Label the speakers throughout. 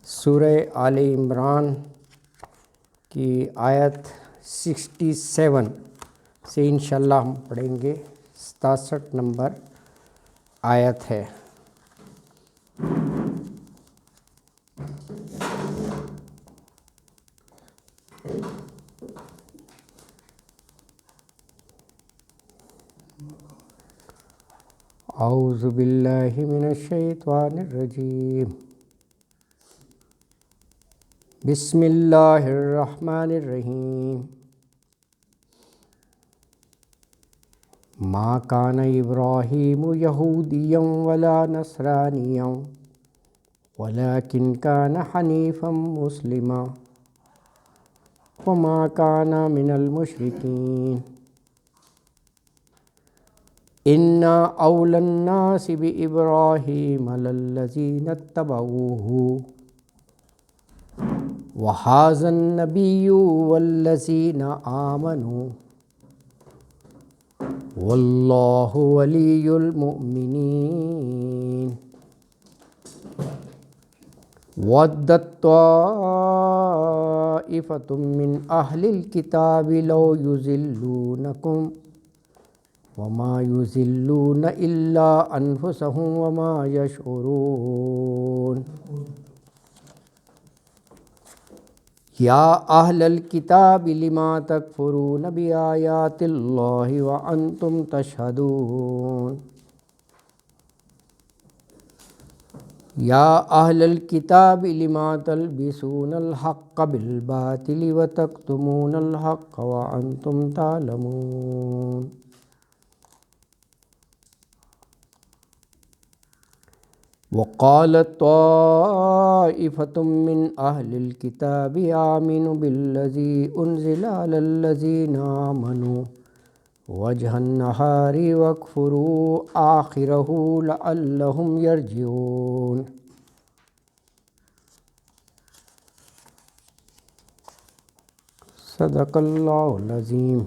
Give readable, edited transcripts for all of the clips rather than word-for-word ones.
Speaker 1: سورہ آل عمران کی آیت 67 سے انشاءاللہ ہم پڑھیں گے. 67 نمبر آیت ہے. اعوذ باللہ من الشیطان الرجیم. بسم اللہ الرحمن الرحیم. ما کان ابراہیم یہودیا ولا نصرانیا ولکن کان حنیفا مسلما وما کان من المشرکین. اِنَّ أَوْلَى النَّاسِ بِإِبْرَاهِيمَ لَلَّذِينَ اتَّبَعُوهُ وَهَٰذَا النَّبِيُّ وَالَّذِينَ آمَنُوا وَاللَّهُ وَلِيُّ الْمُؤْمِنِينَ. وَدَّت طَّائِفَةٌ مِّنْ أَهْلِ الْكِتَابِ لَوْ يُضِلُّونَكُمْ وَمَا يُضِلُّونَ إِلَّا أَنفُسَهُمْ وَمَا يَشْعُرُونَ. یا اہل الکتاب لما تکفرون بآیات اللہ وانتم تشہدون. یا اہل الکتاب لما تلبسون الحق بالباطل وتکتمون الحق وانتم تعلمون. وقالت طائفة من أهل الكتاب آمنوا بالذي أنزل على الذين آمنوا وجه النهار واكفروا آخره لعلهم يرجعون. صدق اللہ العظیم.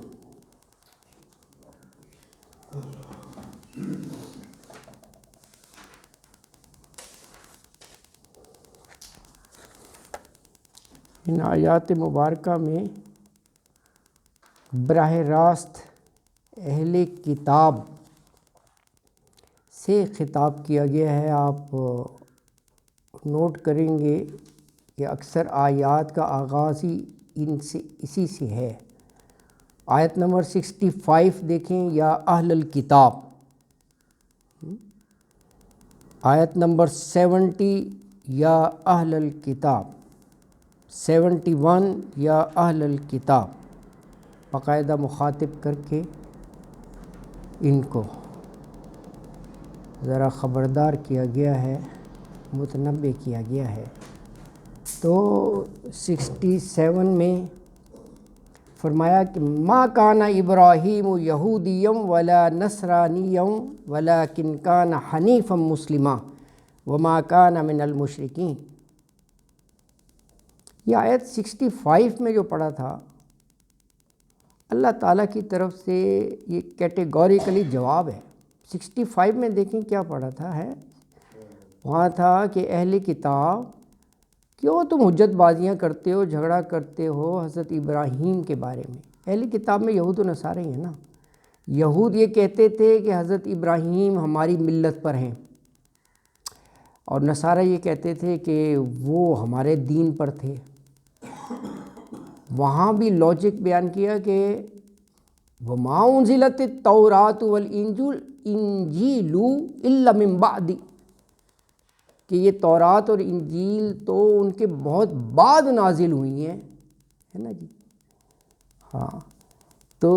Speaker 1: ان آیات مبارکہ میں براہ راست اہل کتاب سے خطاب کیا گیا ہے. آپ نوٹ کریں گے کہ اکثر آیات کا آغاز ہی اسی سے ہے. آیت نمبر 65 دیکھیں، یا اہل الکتاب. آیت نمبر 70 یا اہل الکتاب. 71 یا اہل الکتاب. باقاعدہ مخاطب کر کے ان کو ذرا خبردار کیا گیا ہے، متنبہ کیا گیا ہے. تو 67 میں فرمایا کہ ما کان ابراہیم یہودیا ولا نصرانیا ولکن کان حنیفا مسلما وما کان من المشرکین. یہ آیت 65 میں جو پڑھا تھا، اللہ تعالیٰ کی طرف سے یہ کیٹیگوریکلی جواب ہے. 65 میں دیکھیں کیا پڑھا تھا ہے. وہاں تھا کہ اہل کتاب کیوں تم حجت بازیاں کرتے ہو، جھگڑا کرتے ہو حضرت ابراہیم کے بارے میں. اہل کتاب میں یہود و نصارہ ہی ہیں نا. یہود یہ کہتے تھے کہ حضرت ابراہیم ہماری ملت پر ہیں، اور نصارہ یہ کہتے تھے کہ وہ ہمارے دین پر تھے. وہاں بھی لاجک بیان کیا کہ وَمَا أُنزِلَتِ التَّوْرَاةُ وَالْإِنجِيلُ إِلَّا مِن بَعْدِ، کہ یہ تورات اور انجیل تو ان کے بہت بعد نازل ہوئی ہیں، ہے نا جی. ہاں، تو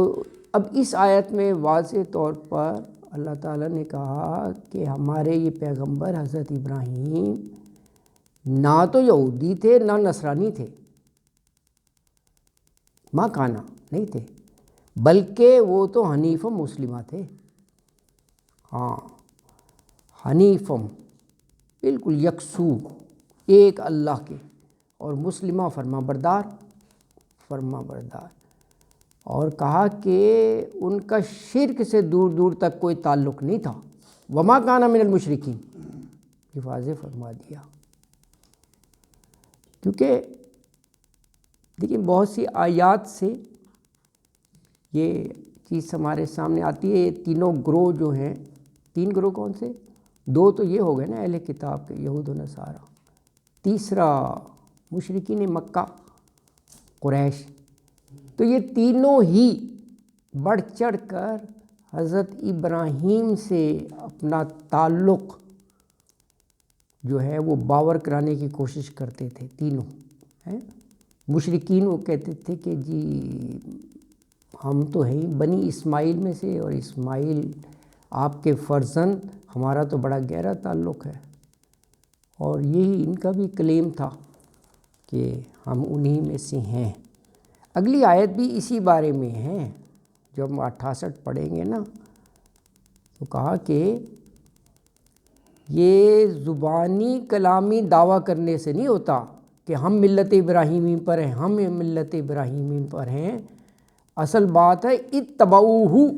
Speaker 1: اب اس آیت میں واضح طور پر اللہ تعالیٰ نے کہا کہ ہمارے یہ پیغمبر حضرت ابراہیم نہ تو یہودی تھے نہ نصرانی تھے، ماں کانا نہیں تھے، بلکہ وہ تو حنیفم مسلمہ تھے. ہاں، حنیفم بالکل یکسو ایک اللہ کے، اور مسلمہ فرما بردار. اور کہا کہ ان کا شرک سے دور دور تک کوئی تعلق نہیں تھا. وما کان من المشرکین، یہ واضح فرما دیا. کیونکہ دیکھیں بہت سی آیات سے یہ چیز ہمارے سامنے آتی ہے. یہ تینوں گروہ جو ہیں، 3 گروہ کون سے؟ 2 تو یہ ہو گئے نا اہل کتاب کے، یہود و نصارہ. تیسرا مشرکین مکہ، قریش. تو یہ تینوں ہی بڑھ چڑھ کر حضرت ابراہیم سے اپنا تعلق جو ہے وہ باور کرانے کی کوشش کرتے تھے. تینوں مشرکین وہ کہتے تھے کہ جی ہم تو ہیں بنی اسماعیل میں سے، اور اسماعیل آپ کے فرزند، ہمارا تو بڑا گہرا تعلق ہے. اور یہی ان کا بھی کلیم تھا کہ ہم انہی میں سے ہیں. اگلی آیت بھی اسی بارے میں ہے. جب ہم 68 پڑھیں گے نا تو کہا کہ یہ زبانی کلامی دعویٰ کرنے سے نہیں ہوتا کہ ہم ملت ابراہیمی پر ہیں، ہم ملت ابراہیمی پر ہیں. اصل بات ہے اتبعوہ،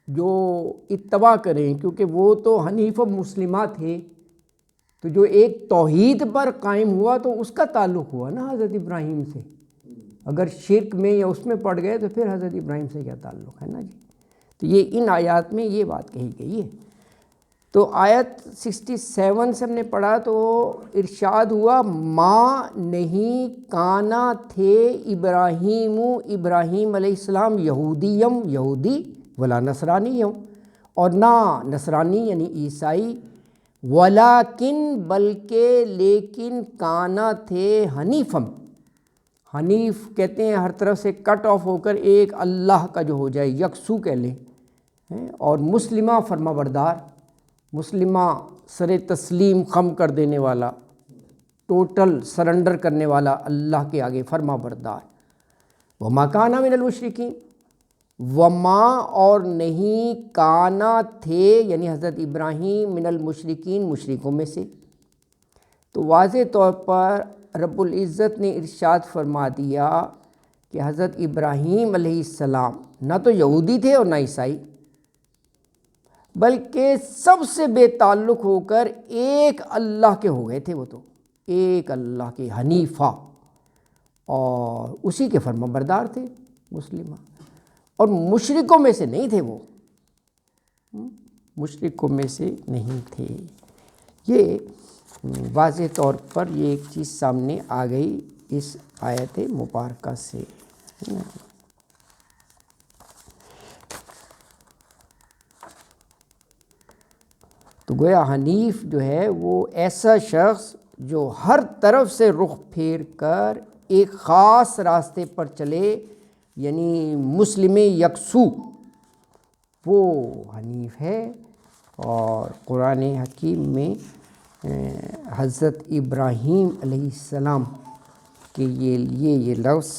Speaker 1: جو اتباع کریں، کیونکہ وہ تو حنیف و مسلمہ تھے. تو جو ایک توحید پر قائم ہوا تو اس کا تعلق ہوا نا حضرت ابراہیم سے. اگر شرک میں یا اس میں پڑ گئے تو پھر حضرت ابراہیم سے کیا تعلق ہے نا جی. تو یہ ان آیات میں یہ بات کہی گئی ہے. تو آیت 67 سے ہم نے پڑھا تو ارشاد ہوا ما نہیں کانا تھے ابراہیم علیہ السلام یہودی ولا نصرانیم، اور نہ نصرانی یعنی عیسائی، ولیکن بلکہ لیکن کانا تھے حنیفم. حنیف کہتے ہیں ہر طرف سے کٹ آف ہو کر ایک اللہ کا جو ہو جائے، یکسو کہہ لیں. اور مسلمہ فرما بردار، مسلمہ سر تسلیم خم کر دینے والا، ٹوٹل سرنڈر کرنے والا اللہ کے آگے فرما بردار. وما کانا من المشرکین، وما اور نہیں کانا تھے یعنی حضرت ابراہیم من المشرکین مشرکوں میں سے. تو واضح طور پر رب العزت نے ارشاد فرما دیا کہ حضرت ابراہیم علیہ السلام نہ تو یہودی تھے اور نہ عیسائی، بلکہ سب سے بے تعلق ہو کر ایک اللہ کے ہو گئے تھے. وہ تو ایک اللہ کے حنیفہ، اور اسی کے فرما بردار تھے مسلمہ. اور مشرکوں میں سے نہیں تھے، وہ مشرکوں میں سے نہیں تھے. یہ واضح طور پر یہ ایک چیز سامنے آ گئی اس آیت مبارکہ سے. تو گویا حنیف جو ہے وہ ایسا شخص جو ہر طرف سے رخ پھیر کر ایک خاص راستے پر چلے، یعنی مسلم یکسو، وہ حنیف ہے. اور قرآن حکیم میں حضرت ابراہیم علیہ السلام کے یہ لفظ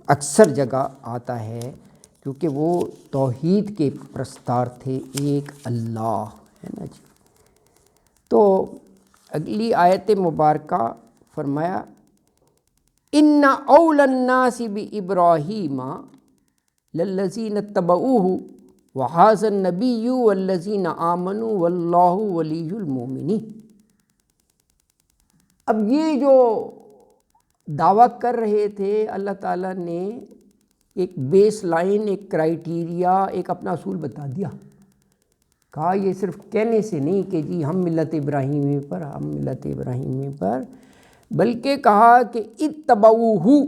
Speaker 1: اکثر جگہ آتا ہے، کیونکہ وہ توحید کے پرستار تھے، ایک اللہ ہے نا جی. تو اگلی آیت مبارکہ فرمایا ان اول الناس بابراہیم للذین اتبعوہ وہذا النبی والذین آمنوا واللہ ولی المؤمنین. اب یہ جو دعویٰ کر رہے تھے، اللہ تعالیٰ نے ایک بیس لائن، ایک کرائیٹیریا، ایک اپنا اصول بتا دیا. کہا یہ صرف کہنے سے نہیں کہ جی ہم ملت ابراہیمی پر، ہم ملت ابراہیمی پر، بلکہ کہا کہ اتبعوہ،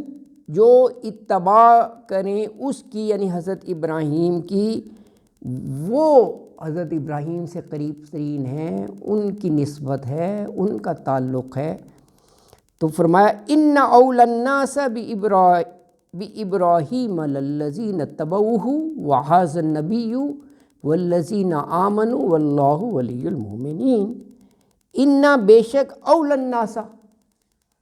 Speaker 1: جو اتباع کریں اس کی یعنی حضرت ابراہیم کی، وہ حضرت ابراہیم سے قریب ترین ہیں، ان کی نسبت ہے، ان کا تعلق ہے. تو فرمایا ان اول الناس بابراہیم للذین اتبعوہ وہذا النبی والذین آمنوا واللہ ولی المؤمنین. ان بے شک اول الناس،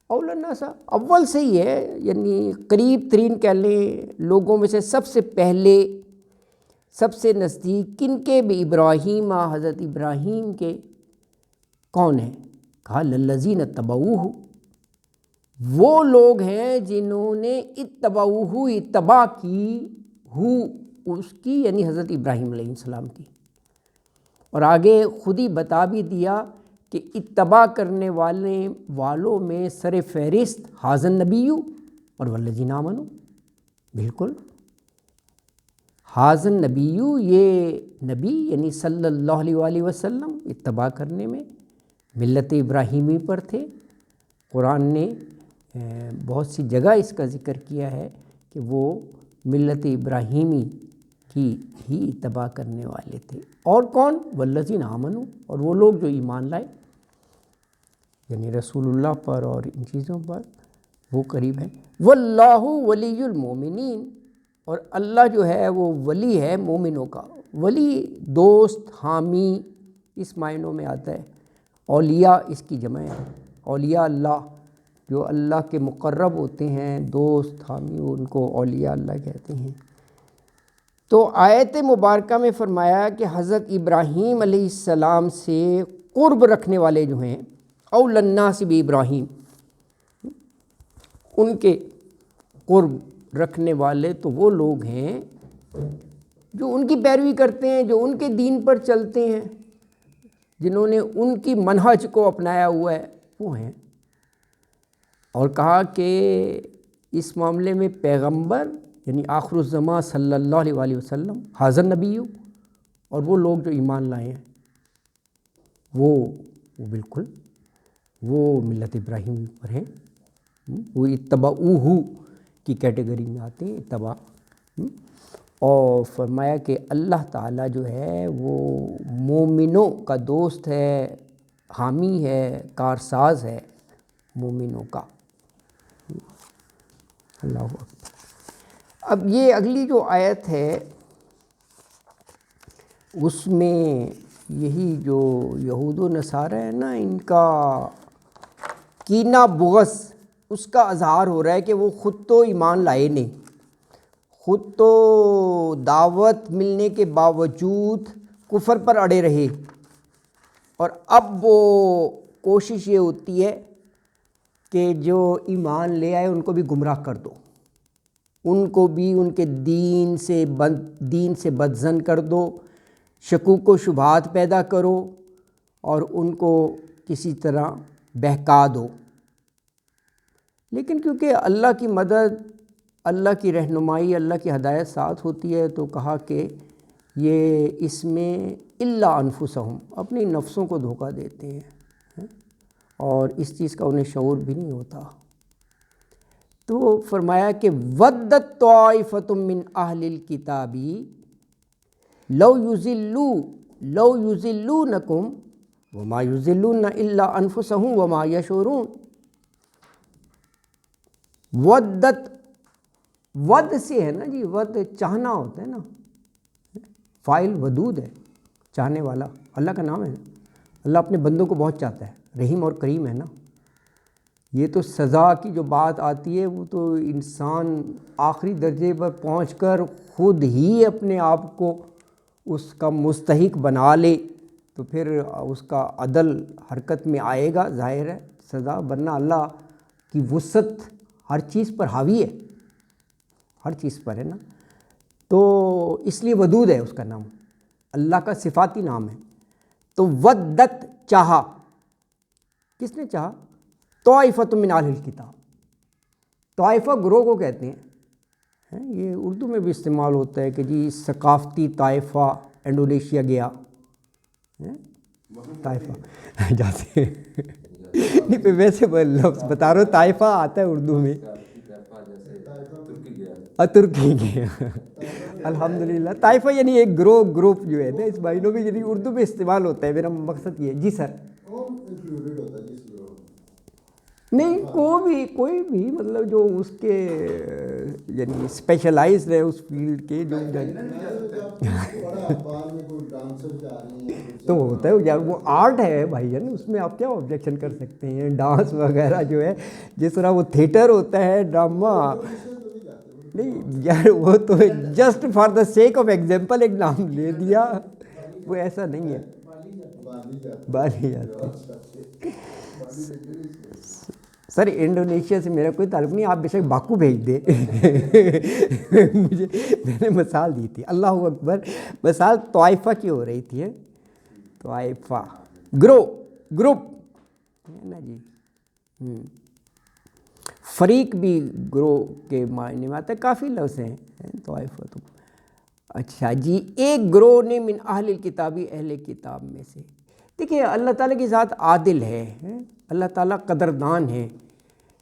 Speaker 1: اول الناس اول سے ہی ہے، یعنی قریب ترین کہہ لیں لوگوں میں سے سب سے پہلے، سب سے نزدیک کن کے؟ بابراہیم، حضرت ابراہیم کے. کون ہیں؟ کہا للذین اتبعوہ، وہ لوگ ہیں جنہوں نے اتبعوہ، اتباع کی، ہو اس کی یعنی حضرت ابراہیم علیہ السلام کی. اور آگے خود ہی بتا بھی دیا کہ اتباع کرنے والوں میں سر فہرست حاضن نبی اور والذین آمنوا، بالکل حاضن نبی، یہ نبی یعنی صلی اللہ علیہ وآلہ وسلم اتباع کرنے میں ملت ابراہیمی پر تھے۔ قرآن نے بہت سی جگہ اس کا ذکر کیا ہے کہ وہ ملت ابراہیمی کی ہی اتباع کرنے والے تھے۔ اور کون؟ والذین آمنوا، اور وہ لوگ جو ایمان لائے، یعنی رسول اللہ پر اور ان چیزوں پر وہ قریب ہیں۔ واللہ ولی المومنین، اور اللہ جو ہے وہ ولی ہے مومنوں کا۔ ولی دوست، حامی اس معنوں میں آتا ہے۔ اولیاء اس کی جمع ہے، اولیاء اللہ جو اللہ کے مقرب ہوتے ہیں، دوست، حامی، ان کو اولیاء اللہ کہتے ہیں۔ تو آیت مبارکہ میں فرمایا کہ حضرت ابراہیم علیہ السلام سے قرب رکھنے والے جو ہیں، اول الناس بابراہیم، ان کے قرب رکھنے والے تو وہ لوگ ہیں جو ان کی پیروی کرتے ہیں، جو ان کے دین پر چلتے ہیں، جنہوں نے ان کی منہج کو اپنایا ہوا ہے، وہ ہیں۔ اور کہا کہ اس معاملے میں پیغمبر یعنی آخر الزماں صلی اللہ علیہ وآلہ وسلم، حاضر نبی، اور وہ لوگ جو ایمان لائے ہیں وہ بالکل وہ ملت ابراہیم پر ہیں، وہ اتبعوہ کی کیٹیگری میں آتے ہیں، اتباع۔ اور فرمایا کہ اللہ تعالیٰ جو ہے وہ مومنوں کا دوست ہے، حامی ہے، کارساز ہے مومنوں کا۔ اللہ اکبر۔ اب یہ اگلی جو آیت ہے اس میں یہی جو یہود و نصارہ ہے نا، ان کا کینہ بغض اس کا اظہار ہو رہا ہے کہ وہ خود تو ایمان لائے نہیں، خود تو دعوت ملنے کے باوجود کفر پر اڑے رہے، اور اب وہ کوشش یہ ہوتی ہے کہ جو ایمان لے آئے ان کو بھی گمراہ کر دو، ان کو بھی ان کے دین سے بدظن کر دو، شکوک و شبہات پیدا کرو اور ان کو کسی طرح بہکا دو۔ لیکن کیونکہ اللہ کی مدد، اللہ کی رہنمائی، اللہ کی ہدایت ساتھ ہوتی ہے، تو کہا کہ یہ اس میں الا انفسہم، اپنی نفسوں کو دھوکہ دیتے ہیں اور اس چیز کا انہیں شعور بھی نہیں ہوتا۔ تو فرمایا کہ ودت طائفۃ من اہل الکتاب لو یضلونکم وما یضلون الا انفسہم وما یشعرون۔ ودت، ود سے ہے نا جی، ود چاہنا ہوتا ہے نا، فاعل ودود ہے، چاہنے والا، اللہ کا نام ہے نا۔ اللہ اپنے بندوں کو بہت چاہتا ہے، رحیم اور کریم ہے نا۔ یہ تو سزا کی جو بات آتی ہے وہ تو انسان آخری درجے پر پہنچ کر خود ہی اپنے آپ کو اس کا مستحق بنا لے تو پھر اس کا عدل حرکت میں آئے گا، ظاہر ہے سزا، ورنہ اللہ کی وسعت ہر چیز پر حاوی ہے، ہر چیز پر ہے نا۔ تو اس لیے ودود ہے اس کا نام، اللہ کا صفاتی نام ہے۔ تو ودت چاہا، کس نے چاہا؟ طائفۃ من اہل الکتاب، طائفہ گروہ کو کہتے ہیں، یہ اردو میں بھی استعمال ہوتا ہے کہ جی ثقافتی طائفہ انڈونیشیا گیا، طائفہ جاتے نہیں پہ ویسے لفظ بتا رہا ہوں، طائفہ آتا ہے اردو میں، ترکی گیا الحمدللہ۔ طائفہ یعنی ایک گروپ جو ہے نا، اس معنوں میں یعنی اردو میں استعمال ہوتا ہے، میرا مقصد یہ ہے۔ جی سر، نہیں کوئی بھی مطلب جو اس کے یعنی اسپیشلائزڈ ہے اس فیلڈ کے، جو تو ہوتا ہے وہ آرٹ ہے بھائی جان، اس میں آپ کیا آبجیکشن کر سکتے ہیں؟ ڈانس وغیرہ جو ہے، جس طرح وہ تھیٹر ہوتا ہے، ڈرامہ نہیں یار، وہ تو just for the sake of example ایک نام لے دیا، وہ ایسا نہیں ہے۔ بالی سر انڈونیشیا سے میرا کوئی تعلق نہیں، آپ بے شک باکو بھیج دیں مجھے، میں نے مثال دی تھی، اللہ اکبر، مثال طائفہ کی ہو رہی تھی، طائفہ گروہ، گروپ ہے نا جی. فریق بھی گروہ کے معنی میں آتا ہے, کافی لفظ ہیں طائفۃ. اچھا جی, ایک گروہ نے من اہل الکتابی, اہل کتاب میں سے. دیکھیے اللہ تعالیٰ کی ذات عادل ہے, اللہ تعالیٰ قدردان ہے.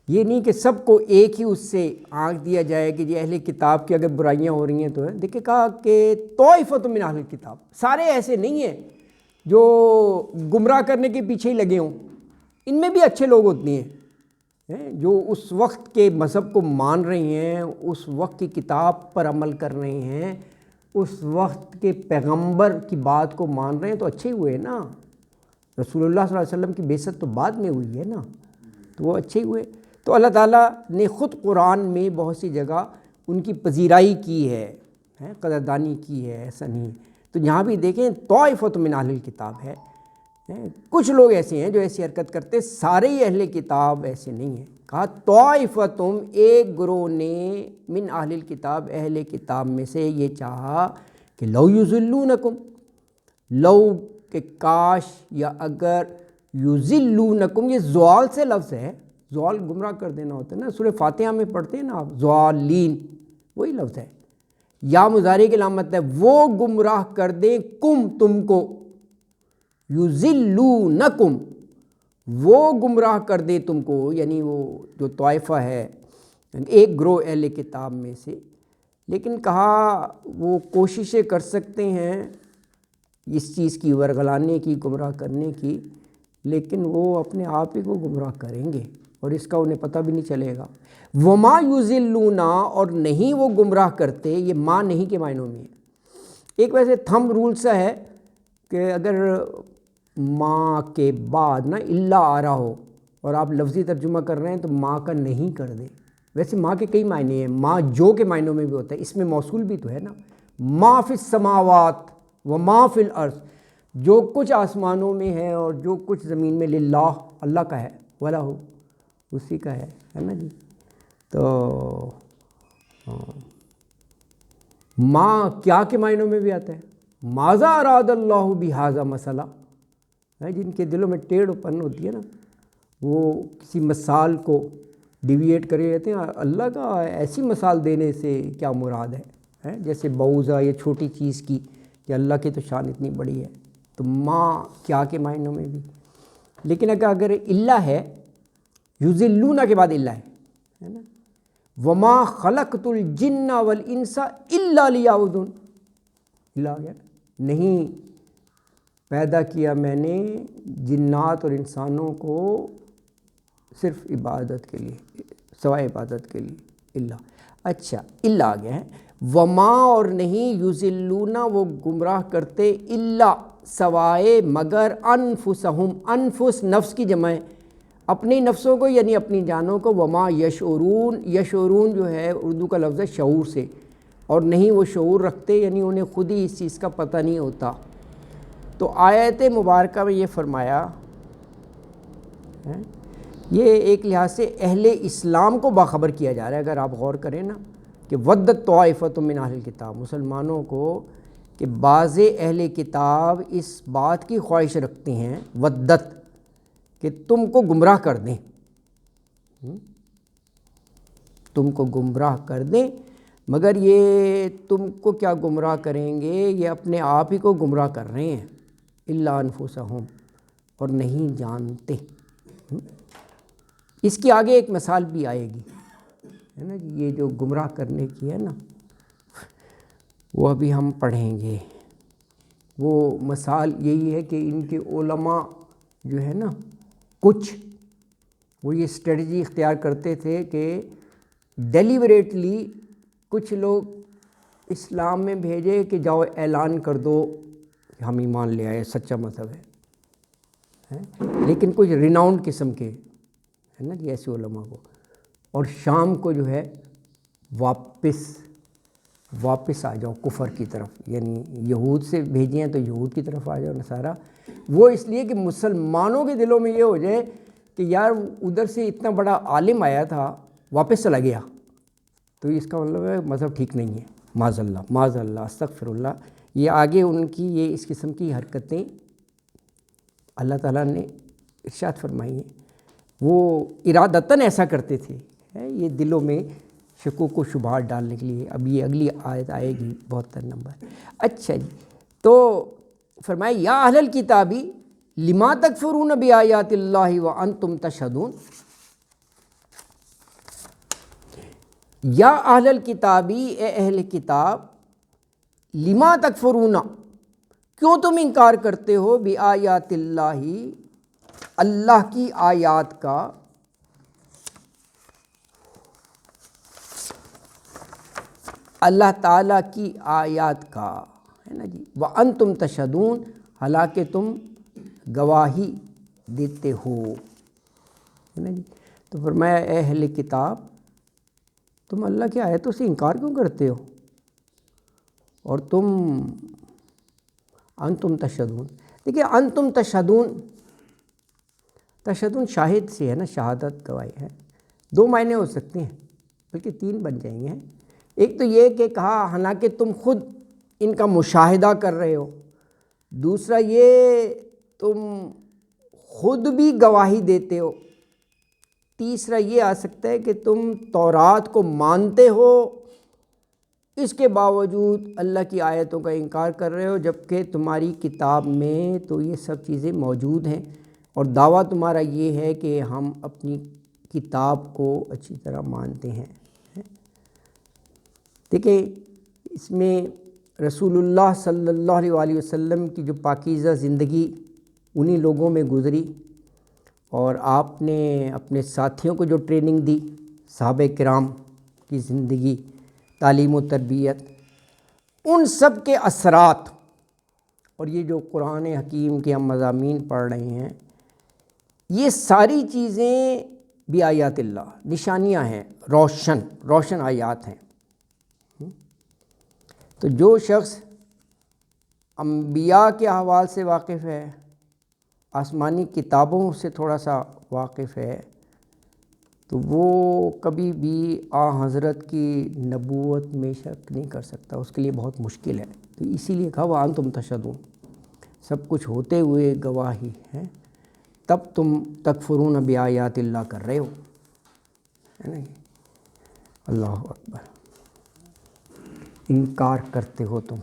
Speaker 1: یہ نہیں کہ سب کو ایک ہی اس سے آنکھ دیا جائے کہ یہ اہل کتاب کی اگر برائیاں ہو رہی ہیں تو ہے. دیکھیے کہا کہ طائفۃ من اہل الکتاب, سارے ایسے نہیں ہیں جو گمراہ کرنے کے پیچھے ہی لگے ہوں, ان میں بھی اچھے لوگ ہوتے ہیں جو اس وقت کے مذہب کو مان رہے ہیں, اس وقت کی کتاب پر عمل کر رہے ہیں, اس وقت کے پیغمبر کی بات کو مان رہے ہیں, تو اچھے ہوئے نا. رسول اللہ صلی اللہ علیہ وسلم کی بعثت تو بعد میں ہوئی ہے نا, تو وہ اچھے ہوئے. تو اللہ تعالیٰ نے خود قرآن میں بہت سی جگہ ان کی پذیرائی کی ہے, قدردانی کی ہے, ایسا نہیں. تو یہاں بھی دیکھیں طائفۃ من اہل الکتاب ہے, کچھ لوگ ایسے ہیں جو ایسی حرکت کرتے, سارے ہی اہل کتاب ایسے نہیں ہیں. کہا طائفۃ, ایک گروہ نے من اہل الکتاب, اہل کتاب میں سے یہ چاہا کہ لو یضلونکم, لو کہ کاش یا اگر, یضلونکم یہ زوال سے لفظ ہے, زوال گمراہ کر دینا ہوتا ہے نا, سورہ فاتحہ میں پڑھتے ہیں نا آپ, زوالین وہی لفظ ہے. یا مضارع کی علامت ہے, وہ گمراہ کر دیں کم تم کو, یضلونکم وہ گمراہ کر دے تم کو, یعنی وہ جو طائفہ ہے ایک گروہ اہل کتاب میں سے. لیکن کہا وہ کوششیں کر سکتے ہیں اس چیز کی ورگلانے کی, گمراہ کرنے کی, لیکن وہ اپنے آپ ہی کو گمراہ کریں گے اور اس کا انہیں پتہ بھی نہیں چلے گا. وما یضلون, اور نہیں وہ گمراہ کرتے, یہ ماں نہیں کے معنوں میں. ایک ویسے تھم رول سا ہے کہ اگر ماں کے بعد نا اللہ آ رہا ہو اور آپ لفظی ترجمہ کر رہے ہیں تو ماں کا نہیں کر دیں. ویسے ماں کے کئی معنی ہیں, ماں جو کے معنوں میں بھی ہوتا ہے, اس میں موصول بھی تو ہے نا, ما فی السماوات و ما فی الارض, جو کچھ آسمانوں میں ہے اور جو کچھ زمین میں, للہ اللہ کا ہے, ولا ہو اسی کا ہے نا جی. تو ماں کیا کے معنوں میں بھی آتا ہے, ماذا اراد اللہ بہذا مسئلہ, جن کے دلوں میں ٹیڑھ پن ہوتی ہے نا, وہ کسی مثال کو ڈیویٹ کرے رہتے ہیں, اللہ کا ایسی مثال دینے سے کیا مراد ہے, جیسے بعوضہ یا چھوٹی چیز کی, کہ اللہ کی تو شان اتنی بڑی ہے. تو ماں کیا کے معنوں میں بھی. لیکن اگر اللہ ہے, یضلون کے بعد اللہ ہے نا, وما خلقت الجن والانس الا لیعبدون, اللہ آ گیا, نہیں پیدا کیا میں نے جنات اور انسانوں کو صرف عبادت کے لیے, سوائے عبادت کے لیے, اللہ. اچھا اللہ آ گیا ہے. وما, اور نہیں, یضلون وہ گمراہ کرتے, الا سوائے مگر, انفسہم, انفس نفس کی جمع ہے, اپنی نفسوں کو یعنی اپنی جانوں کو. وما یشعرون, یشعرون جو ہے اردو کا لفظ ہے شعور سے, اور نہیں وہ شعور رکھتے, یعنی انہیں خود ہی اس چیز کا پتہ نہیں ہوتا. تو آیت مبارکہ میں یہ فرمایا, یہ ایک لحاظ سے اہل اسلام کو باخبر کیا جا رہا ہے. اگر آپ غور کریں نا کہ ودت طائفۃ من اہل الکتاب, مسلمانوں کو کہ بعض اہل کتاب اس بات کی خواہش رکھتے ہیں, ودت, کہ تم کو گمراہ کر دیں, تم کو گمراہ کر دیں, مگر یہ تم کو کیا گمراہ کریں گے, یہ اپنے آپ ہی کو گمراہ کر رہے ہیں. الا انفسہم, اور نہیں جانتے. اس کی آگے ایک مثال بھی آئے گی ہے نا جی, یہ جو گمراہ کرنے کی ہے نا, وہ ابھی ہم پڑھیں گے. وہ مثال یہی ہے کہ ان کے علماء جو ہے نا, کچھ وہ یہ اسٹریٹجی اختیار کرتے تھے کہ ڈیلیبریٹلی کچھ لوگ اسلام میں بھیجے کہ جاؤ اعلان کر دو کہ ہم ایمان لے آئے, سچا مذہب ہے, لیکن کچھ ریناؤنڈ قسم کے ہے نا جی ایسے علماء کو, اور شام کو جو ہے واپس آ جاؤ کفر کی طرف, یعنی یہود سے بھیجے ہیں تو یہود کی طرف آ جاؤ نصارہ. وہ اس لیے کہ مسلمانوں کے دلوں میں یہ ہو جائے کہ یار ادھر سے اتنا بڑا عالم آیا تھا واپس چلا گیا, تو اس کا مطلب ہے مذہب ٹھیک نہیں ہے, معاذ اللہ, معاذ اللہ, استغفر اللہ. یہ آگے ان کی یہ اس قسم کی حرکتیں اللہ تعالیٰ نے ارشاد فرمائیے وہ ارادتاً ایسا کرتے تھے، یہ دلوں میں شکوک و شبہات ڈالنے کے لیے. اب یہ اگلی آیت آئے گی 72 نمبر. اچھا جی، تو فرمایا یا اہل الکتابی لما تکفرون بآیات اللہ وانتم تشہدون. یا اہل الکتابی، اے اہل کتاب، لما تکفرون، کیوں تم انکار کرتے ہو، بآیات اللہ، اللہ کی آیات کا، اللہ تعالیٰ کی آیات کا، ہے نا جی. وانتم تشہدون، حالانکہ تم گواہی دیتے ہو، ہے نا جی. تو فرمایا اے اہل کتاب، تم اللہ کی آیتوں سے انکار کیوں کرتے ہو، اور انتم تشہدون. دیکھیے انتم تشہدون، تشہدون شاہد سے ہے نا، شہادت گواہی ہے. 2 معنی ہو سکتے ہیں، بلکہ 3 بن جائیں گے. ایک تو یہ کہ کہا حالانکہ تم خود ان کا مشاہدہ کر رہے ہو، دوسرا یہ تم خود بھی گواہی دیتے ہو، تیسرا یہ آ سکتا ہے کہ تم تورات کو مانتے ہو، اس کے باوجود اللہ کی آیتوں کا انکار کر رہے ہو، جبکہ تمہاری کتاب میں تو یہ سب چیزیں موجود ہیں، اور دعویٰ تمہارا یہ ہے کہ ہم اپنی کتاب کو اچھی طرح مانتے ہیں. دیکھیں اس میں رسول اللہ صلی اللہ علیہ وآلہ وسلم کی جو پاکیزہ زندگی انہی لوگوں میں گزری، اور آپ نے اپنے ساتھیوں کو جو ٹریننگ دی، صحابہ کرام کی زندگی، تعلیم و تربیت، ان سب کے اثرات، اور یہ جو قرآن حکیم کے ہم مضامین پڑھ رہے ہیں، یہ ساری چیزیں بھی آیات اللہ، نشانیاں ہیں، روشن آیات ہیں. تو جو شخص انبیاء کے احوال سے واقف ہے، آسمانی کتابوں سے تھوڑا سا واقف ہے، تو وہ کبھی بھی حضرت کی نبوت میں شک نہیں کر سکتا، اس کے لیے بہت مشکل ہے. تو اسی لیے کہا وانتم تشہدون، سب کچھ ہوتے ہوئے گواہی ہے، تب تم تکفرون بآیات اللہ کر رہے ہو، ہے نا. اللہ اکبر، انکار کرتے ہو تم.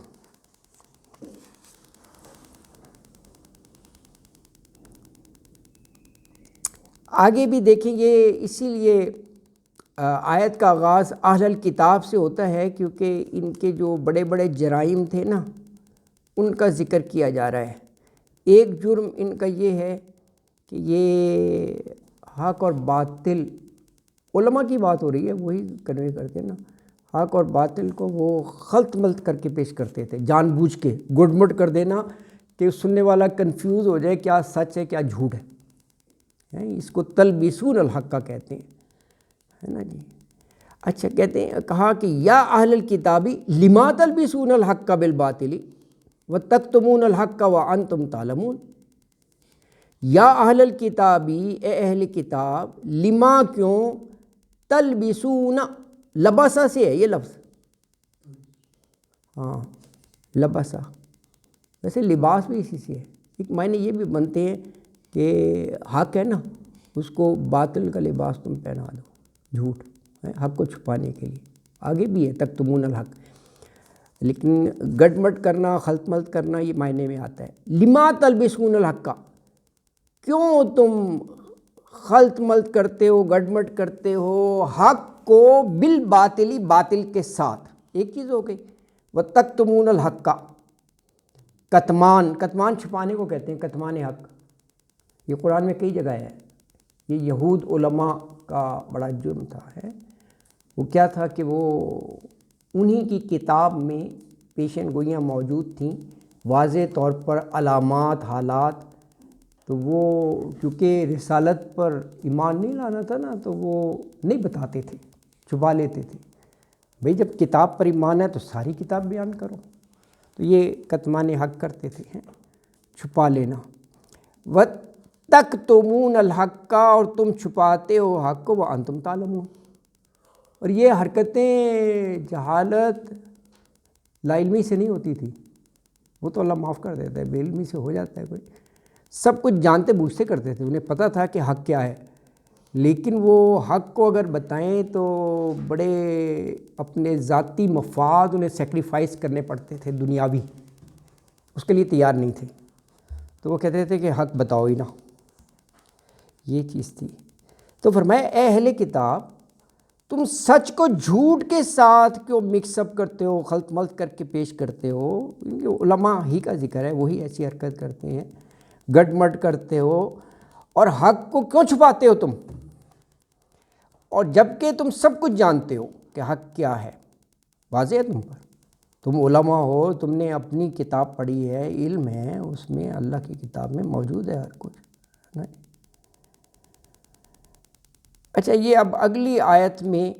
Speaker 1: آگے بھی دیکھیں گے، اسی لیے آیت کا آغاز اہل الکتاب سے ہوتا ہے، کیونکہ ان کے جو بڑے بڑے جرائم تھے نا، ان کا ذکر کیا جا رہا ہے. ایک جرم ان کا یہ ہے کہ یہ حق اور باطل، علماء کی بات ہو رہی ہے، وہی کنوے کرتے ہیں نا، حق اور باطل کو وہ خلط ملط کر کے پیش کرتے تھے، جان بوجھ کے گڈ مڈ کر دینا کہ سننے والا کنفیوز ہو جائے کیا سچ ہے کیا جھوٹ ہے. اس کو تلبسون الحق کا کہتے ہیں، ہے نا جی. اچھا، کہتے ہیں کہا کہ یا اہل الکتابی لما تلبسون الحق بالباطل وتکتمون الحق وانتم تعلمون. یا اہل الکتابی، اے اہل کتاب، لما کیوں، تلبسون، لبسا سے ہے یہ لفظ، ہاں لبسا، ویسے لباس بھی اسی سے ہے. ایک معنی یہ بھی بنتے ہیں کہ حق ہے نا، اس کو باطل کا لباس تم پہنا دو، جھوٹ ہے، حق کو چھپانے کے لیے. آگے بھی ہے تکتمون الحق، لیکن گڈ مڈ کرنا، خلط ملط کرنا، یہ معنی میں آتا ہے. لما تلبسون الحق کا، کیوں تم خلط ملط کرتے ہو، گڈ مڈ کرتے ہو حق کو، بالباطلی، باطل کے ساتھ. ایک چیز ہو گئی. وتکتمون الحق کا، کتمان چھپانے کو کہتے ہیں، کتمان حق. یہ قرآن میں کئی جگہ ہے. یہ یہود علماء کا بڑا جرم تھا، ہے وہ کیا تھا کہ وہ انہی کی کتاب میں پیشن گوئیاں موجود تھیں، واضح طور پر علامات، حالات. تو وہ کیونکہ رسالت پر ایمان نہیں لانا تھا نا، تو وہ نہیں بتاتے تھے، چھپا لیتے تھے. بھئی جب کتاب پر ایمان ہے تو ساری کتاب بیان کرو. تو یہ کتمان حق کرتے تھے، چھپا لینا. وَتَكْتُمُونَ الْحَقَّ، اور تم چھپاتے ہو حق کو، وَأَنْتُمْ تَعْلَمُونَ. اور یہ حرکتیں جہالت لا علمی سے نہیں ہوتی تھی، وہ تو اللہ معاف کر دیتا ہے، بے علمی سے ہو جاتا ہے کوئی. سب کچھ جانتے بوجھتے کرتے تھے، انہیں پتہ تھا کہ حق کیا ہے، لیکن وہ حق کو اگر بتائیں تو بڑے اپنے ذاتی مفاد انہیں سیکریفائس کرنے پڑتے تھے، دنیاوی، اس کے لیے تیار نہیں تھے، تو وہ کہتے تھے کہ حق بتاؤ ہی نا، یہ چیز تھی۔ تو فرمایا اے اہل کتاب، تم سچ کو جھوٹ کے ساتھ کیوں مکس اپ کرتے ہو، خلط ملط کر کے پیش کرتے ہو؟ علماء ہی کا ذکر ہے، وہی ایسی حرکت کرتے ہیں، گڈ مڈ کرتے ہو، اور حق کو کیوں چھپاتے ہو تم؟ اور جب کہ تم سب کچھ جانتے ہو کہ حق کیا ہے، واضح ہے تم پر، تم علماء ہو، تم نے اپنی کتاب پڑھی ہے، علم ہے، اس میں اللہ کی کتاب میں موجود ہے ہر کچھ۔ اچھا، یہ اب اگلی آیت میں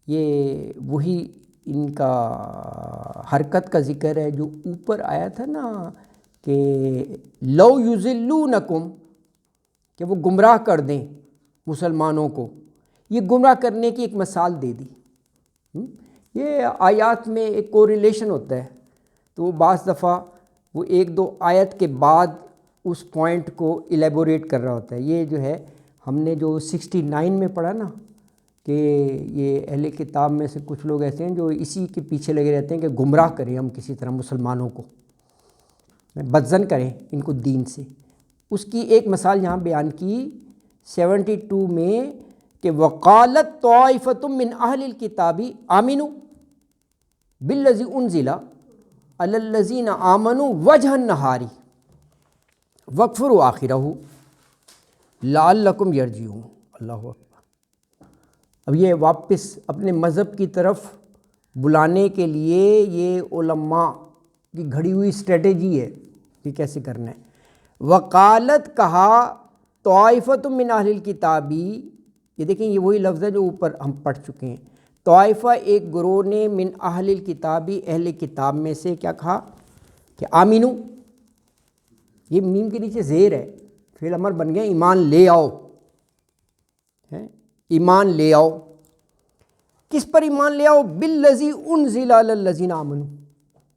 Speaker 1: یہ وہی ان کا حرکت کا ذکر ہے جو اوپر آیا تھا نا کہ لو یضلونکم، کہ وہ گمراہ کر دیں مسلمانوں کو، یہ گمراہ کرنے کی ایک مثال دے دی۔ یہ آیات میں ایک کوریلیشن ہوتا ہے، تو وہ بعض دفعہ وہ ایک دو آیت کے بعد اس پوائنٹ کو ایلیبوریٹ کر رہا ہوتا ہے۔ یہ جو ہے ہم نے جو 69 میں پڑھا نا کہ یہ اہل کتاب میں سے کچھ لوگ ایسے ہیں جو اسی کے پیچھے لگے رہتے ہیں کہ گمراہ کریں ہم کسی طرح مسلمانوں کو، بدظن کریں ان کو دین سے۔ اس کی ایک مثال یہاں بیان کی 72 میں کہ وقالت طائفۃ من اہل الکتاب آمنوا بالذی انزل علی الذین آمنوا وجہ النہار واکفروا آخرہ لعلکم یرجعون۔ اللہ اکبر۔ اب یہ واپس اپنے مذہب کی طرف بلانے کے لیے یہ علماء کی گھڑی ہوئی اسٹریٹجی ہے کہ کیسے کرنا ہے۔ وقالت کہا طائفۃ من اہل الکتاب، یہ دیکھیں یہ وہی لفظ ہے جو اوپر ہم پڑھ چکے ہیں۔ طائفہ ایک گروہ نے من اہل الکتاب، اہل کتاب میں سے کیا کہا کہ آمینو، یہ میم کے نیچے زیر ہے، فعل امر بن گیا ایمان لے آؤ، ایمان لے آؤ۔ کس پر ایمان لے آؤ؟ بالذی انزل علی الذین آمنوا،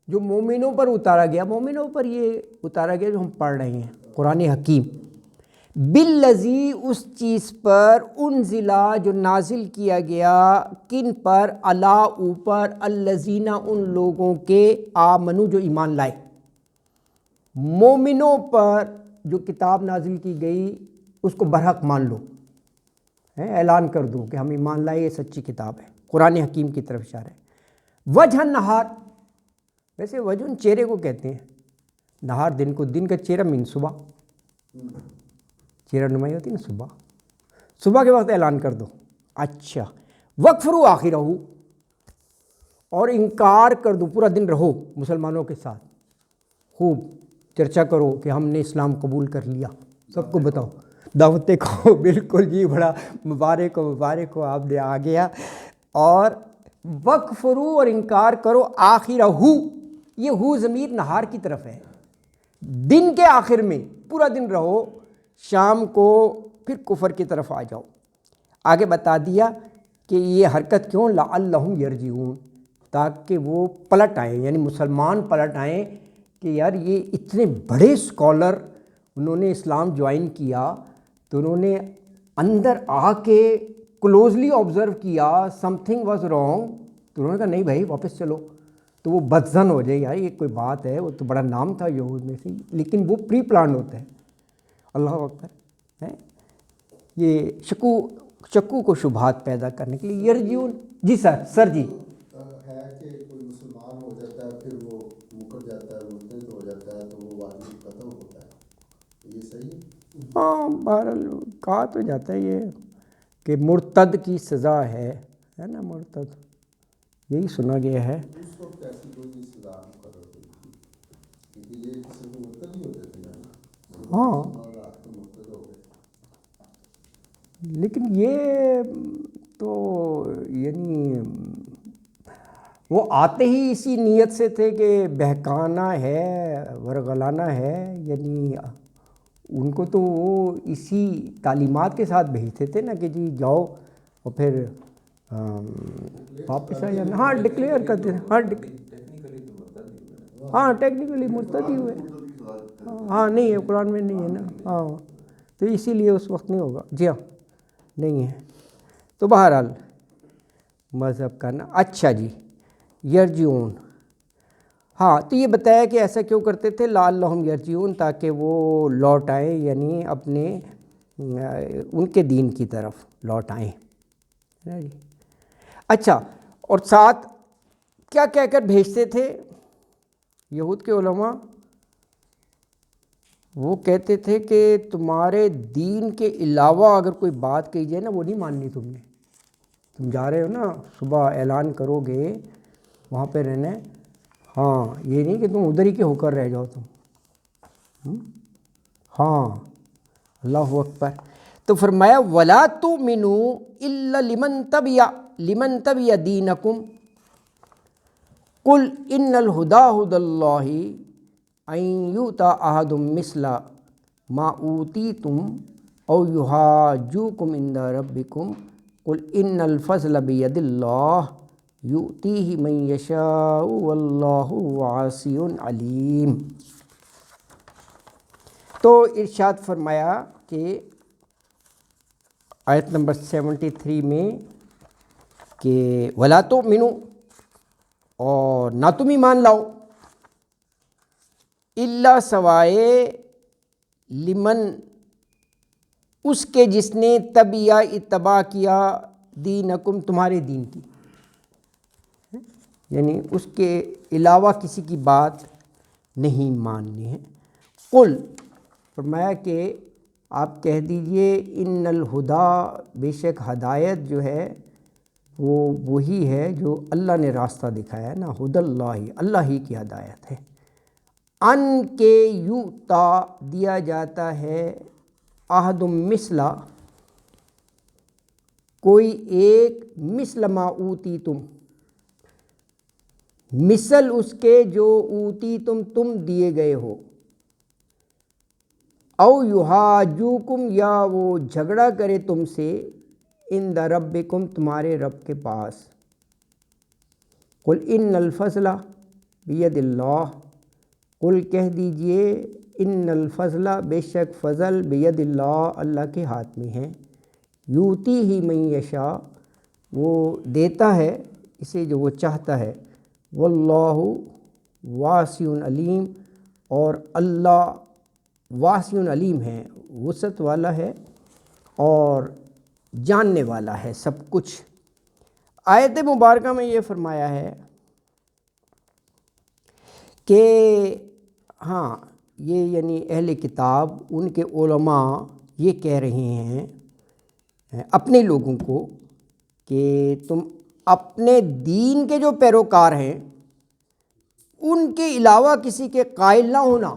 Speaker 1: جو مومنوں پر اتارا گیا، مومنوں پر یہ اتارا گیا جو ہم پڑھ رہے ہیں قرآن حکیم۔ بالذی، اس چیز پر، انزلا، جو نازل کیا گیا، کن پر؟ علی، اوپر، الذین، ان لوگوں کے، آمنو، جو ایمان لائے، مومنوں پر جو کتاب نازل کی گئی اس کو برحق مان لو، اعلان کر دو کہ ہم ایمان لائے، یہ سچی کتاب ہے، قرآن حکیم کی طرف اشارہ ہے۔ وجہ نہار، ویسے وجہ چہرے کو کہتے ہیں، نہار دن کو، دن کا چہرہ مین صبح، چہرہ نمائی ہوتی ہے نا صبح، صبح کے وقت اعلان کر دو۔ اچھا، وکفروا آخرہ، اور انکار کر دو، پورا دن رہو مسلمانوں کے ساتھ، خوب چرچا کرو کہ ہم نے اسلام قبول کر لیا، سب کو بتاؤ، دعوتیں کو، بالکل جی، بڑا مبارک ہو آپ نے، آ گیا۔ اور وکفرو، اور انکار کرو، آخرہ، یہ ہو ضمیر نہار کی طرف ہے، دن کے آخر میں پورا دن رہو، شام کو پھر کفر کی طرف آ جاؤ۔ آگے بتا دیا کہ یہ حرکت کیوں؟ لعلہم یرجعون، تاکہ وہ پلٹ آئیں، یعنی مسلمان پلٹ آئیں کہ یار یہ اتنے بڑے اسکالر، انہوں نے اسلام جوائن کیا تو انہوں نے اندر آ کے کلوزلی آبزرو کیا، سم تھنگ واز رانگ، تو انہوں نے کہا نہیں بھائی واپس چلو، تو وہ بدظن ہو جائے، یار یہ کوئی بات ہے، وہ تو بڑا نام تھا یہود میں سے، لیکن وہ پری پلان ہوتا ہے۔ اللہ اکبر۔ یہ شکو کو شبہات پیدا کرنے کے لیے یرجعون۔ جی سر جی،
Speaker 2: ہے کہ کوئی مسلمان ہو جاتا ہے پھر وہ مکر جاتا ہے، مرتد ہو جاتا ہے تو وہ واجب قتل ہوتا ہے، یہ صحیح ہے؟
Speaker 1: ہاں، بہرحال کہا تو جاتا ہے یہ کہ مرتد کی سزا ہے نا، مرتد، یہی سنا گیا ہے۔
Speaker 2: اس وقت ایسی کوئی سزا مقرر ہوئی تھی کیونکہ یہ کسی کو مرتد ہی ہو جاتے ہیں نا،
Speaker 1: ہاں،
Speaker 2: مرتد ہو گئے،
Speaker 1: لیکن یہ تو یعنی وہ آتے ہی اسی نیت سے تھے کہ بہکانا ہے، ورغلانا ہے، یعنی ان کو تو وہ اسی تعلیمات کے ساتھ بھیجتے تھے نا کہ جی جاؤ اور پھر واپس آ جانا۔ ہاں ڈکلیئر کرتے ہیں، ہاں ٹیکنیکلی مرتد ہی ہوئے۔ ہاں نہیں ہے، قرآن میں نہیں ہے نا، ہاں تو اسی لیے اس وقت نہیں ہوگا، جی ہاں نہیں ہے۔ تو بہرحال مذہب کا نا، اچھا جی یرجعون، ہاں تو یہ بتایا کہ ایسا کیوں کرتے تھے، لعلہم یرجعون، تاکہ وہ لوٹ آئیں، یعنی اپنے ان کے دین کی طرف لوٹ آئیں، ہے نا جی۔ اچھا، اور ساتھ کیا کہہ کر بھیجتے تھے یہود کے علماء؟ وہ کہتے تھے کہ تمہارے دین کے علاوہ اگر کوئی بات کہی جائے نا، وہ نہیں ماننی تم نے، تم جا رہے ہو نا صبح اعلان کرو گے وہاں پہ رہنا ہے، ہاں یہ نہیں کہ تم ادھر ہی کے ہو کر رہ جاؤ تم، ہاں اللہ اکبر۔ تو فرمایا وَلَا تُؤْمِنُوا إِلَّا لِمَنْ تَبِعَ دِينَكُمْ قُلْ إِنَّ الْهُدَىٰ هُدَى اللَّهِ أَن يُؤْتَىٰ أَحَدٌ مِثْلَ مَا أُوتِيتُمْ أَوْ يُحَاجُّوكُمْ عِندَ رَبِّكُمْ قُلْ إِنَّ الْفَضْلَ بِيَدِ اللَّهِ يُؤْتِيهِ مَن يَشَاءُ وَاللَّهُ وَاسِعٌ عَلِيمٌ۔ تو ارشاد فرمایا کہ آیت نمبر 73 میں کہ وَلَا تُؤْمِنُوا، اور نہ تم ایمان لاؤ، الا سوائے لمن، اس کے جس نے تبعہ اتباع کیا، دینکم تمہارے دین کی، یعنی اس کے علاوہ کسی کی بات نہیں ماننی ہے۔ قل، فرمایا کہ آپ کہہ دیجئے ان الہدیٰ، بے شک ہدایت جو ہے وہ وہی ہے جو اللہ نے راستہ دکھایا ہے نا، ہدی اللہ، اللہ ہی کی ہدایت ہے، ان کے یؤتا، دیا جاتا ہے، احد مثلا، کوئی ایک، مثل ما اوتی تم، مثل اس کے جو اوتی تم دیے گئے ہو، او یحاجوکم، یا وہ جھگڑا کرے تم سے، عند ربکم، تمہارے رب کے پاس، قل ان الفضل بید اللہ، قل کہہ دیجئے ان الفضل، بے شک فضل، بید اللہ، اللہ کے ہاتھ میں ہے، یوتی ہی من یشاء، وہ دیتا ہے اسے جو وہ چاہتا ہے، واللہ واسع علیم، اور اللہ واسع علیم ہے، وسعت والا ہے اور جاننے والا ہے سب کچھ۔ آیت مبارکہ میں یہ فرمایا ہے کہ ہاں یہ یعنی اہل کتاب، ان کے علماء یہ کہہ رہے ہیں اپنے لوگوں کو کہ تم اپنے دین کے جو پیروکار ہیں ان کے علاوہ کسی کے قائل نہ ہونا،